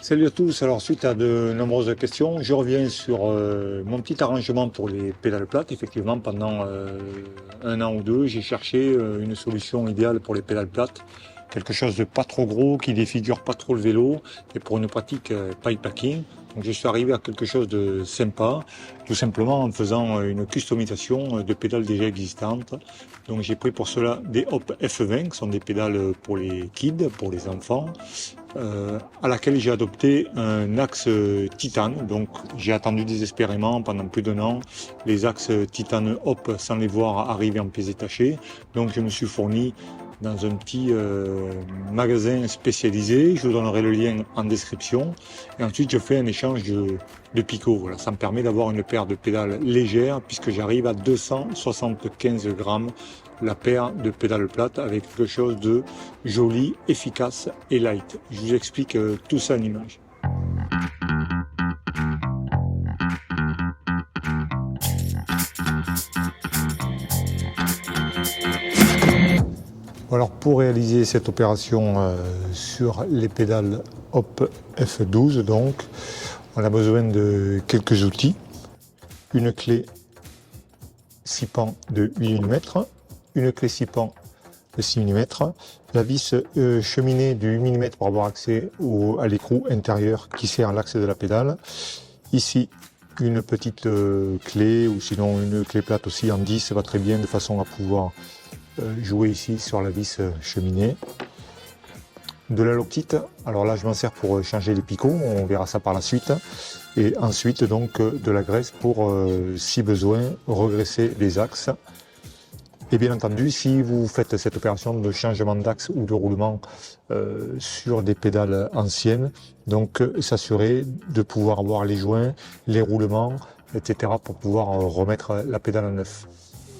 Salut à tous, alors suite à de nombreuses questions, je reviens sur mon petit arrangement pour les pédales plates. Effectivement, pendant un an ou deux, j'ai cherché une solution idéale pour les pédales plates. Quelque chose de pas trop gros, qui défigure pas trop le vélo, et pour une pratique bikepacking. Donc je suis arrivé à quelque chose de sympa, tout simplement en faisant une customisation de pédales déjà existantes. Donc j'ai pris pour cela des Hop F20, qui sont des pédales pour les kids, pour les enfants, à laquelle j'ai adopté un axe titane. Donc j'ai attendu désespérément pendant plus d'un an les axes titane Hop sans les voir arriver en pièces détachées. Donc je me suis fourni dans un petit magasin spécialisé. Je vous donnerai le lien en description. Et ensuite je fais un échange de picots. Voilà, ça me permet d'avoir une paire de pédales légères puisque j'arrive à 275 grammes la paire de pédales plates avec quelque chose de joli, efficace et light. Je vous explique tout ça en image. Alors pour réaliser cette opération sur les pédales Hop F12, donc, on a besoin de quelques outils. Une clé 6 pans de 8 mm, une clé 6 pans de 6 mm, la vis cheminée de 8 mm pour avoir accès à l'écrou intérieur qui sert à l'axe de la pédale. Ici, une petite clé ou sinon une clé plate aussi en 10 va très bien de façon à pouvoir jouer ici sur la vis cheminée. De la loctite, alors là je m'en sers pour changer les picots, on verra ça par la suite. Et ensuite donc de la graisse pour, si besoin, regresser les axes. Et bien entendu, si vous faites cette opération de changement d'axe ou de roulement sur des pédales anciennes, donc s'assurer de pouvoir avoir les joints, les roulements, etc. pour pouvoir remettre la pédale en neuf.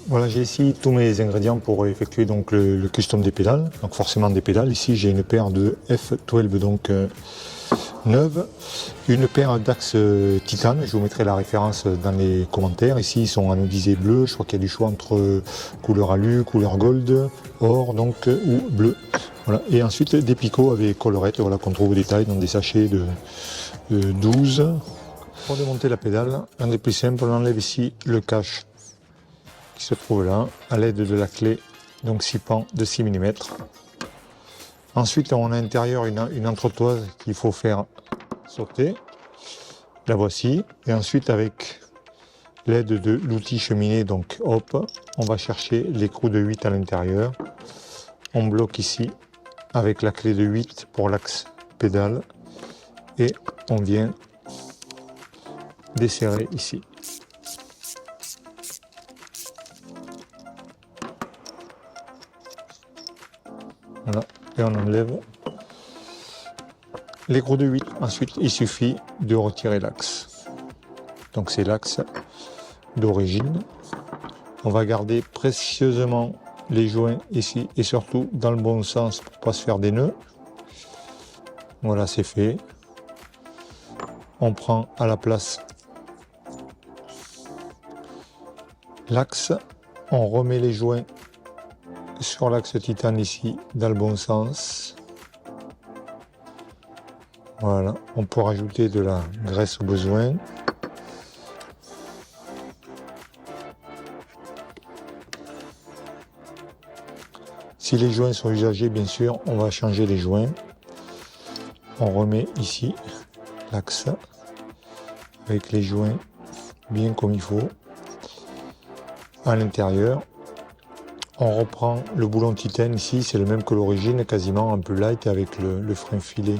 Voilà, j'ai ici tous mes ingrédients pour effectuer donc le custom des pédales. Donc forcément des pédales. Ici j'ai une paire de F12 donc neuve, une paire d'axes titane. Je vous mettrai la référence dans les commentaires. Ici ils sont anodisés bleu. Je crois qu'il y a du choix entre couleur alu, couleur gold, or donc ou bleu. Voilà. Et ensuite des picots avec collerette, voilà, qu'on trouve au détail dans des sachets de 12. Pour démonter la pédale, un des plus simples, on enlève ici le cache qui se trouve là, à l'aide de la clé, donc 6 pans de 6 mm. Ensuite, on a à l'intérieur une entretoise qu'il faut faire sauter. La voici. Et ensuite, avec l'aide de l'outil cheminé, donc hop, on va chercher l'écrou de 8 à l'intérieur. On bloque ici avec la clé de 8 pour l'axe pédale. Et on vient desserrer ici. Voilà, et on enlève l'écrou de 8. Ensuite, il suffit de retirer l'axe. Donc c'est l'axe d'origine. On va garder précieusement les joints ici et surtout dans le bon sens pour ne pas se faire des nœuds. Voilà, c'est fait. On prend à la place l'axe. On remet les joints sur l'axe titane ici dans le bon sens. Voilà, on peut rajouter de la graisse au besoin. Si les joints sont usagés, bien sûr, on va changer les joints. On remet ici l'axe avec les joints bien comme il faut à l'intérieur. On reprend le boulon titane ici, c'est le même que l'origine, quasiment un peu light avec le frein filet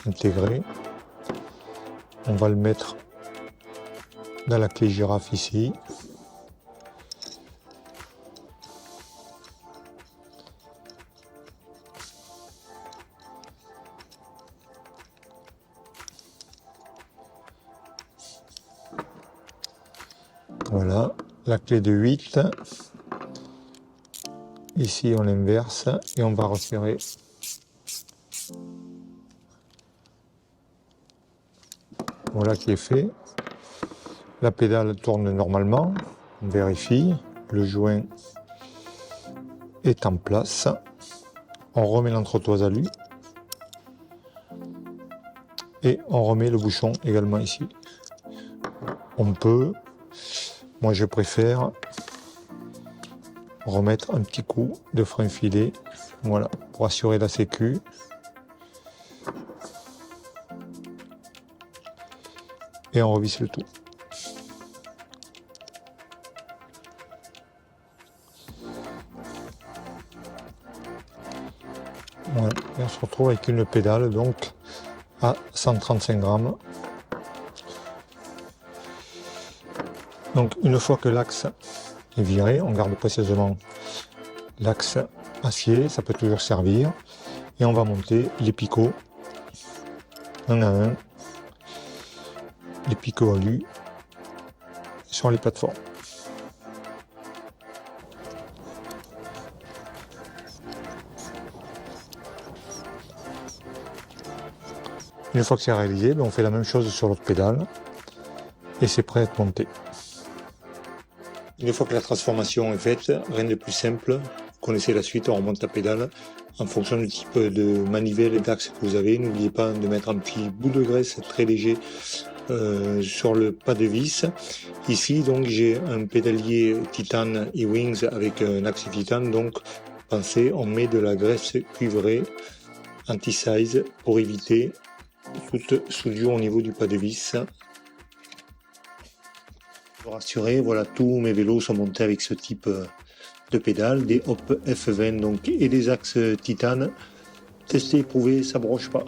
intégré. On va le mettre dans la clé girafe ici. Voilà, la clé de 8. Ici, on inverse et on va resserrer. Voilà qui est fait. La pédale tourne normalement. On vérifie. Le joint est en place. On remet l'entretoise à lui. Et on remet le bouchon également ici. On peut, moi je préfère remettre un petit coup de frein filet, voilà, pour assurer la sécu. Et on revisse le tout. Voilà, et on se retrouve avec une pédale donc à 135 grammes. Donc une fois que l'axe est viré, on garde précieusement l'axe acier, ça peut toujours servir. Et on va monter les picots un à un, les picots alu sur les plateformes. Une fois que c'est réalisé, on fait la même chose sur l'autre pédale et c'est prêt à être monté. Une fois que la transformation est faite, rien de plus simple, vous connaissez la suite, on remonte la pédale en fonction du type de manivelle et d'axe que vous avez. N'oubliez pas de mettre un petit bout de graisse très léger sur le pas de vis. Ici donc j'ai un pédalier titane E-Wings avec un axe titane, donc pensez, on met de la graisse cuivrée anti-size pour éviter toute soudure au niveau du pas de vis. Pour rassurer, voilà, tous mes vélos sont montés avec ce type de pédale, des Hop F20 donc, et des axes titane. Testé, éprouvé, ça broche pas.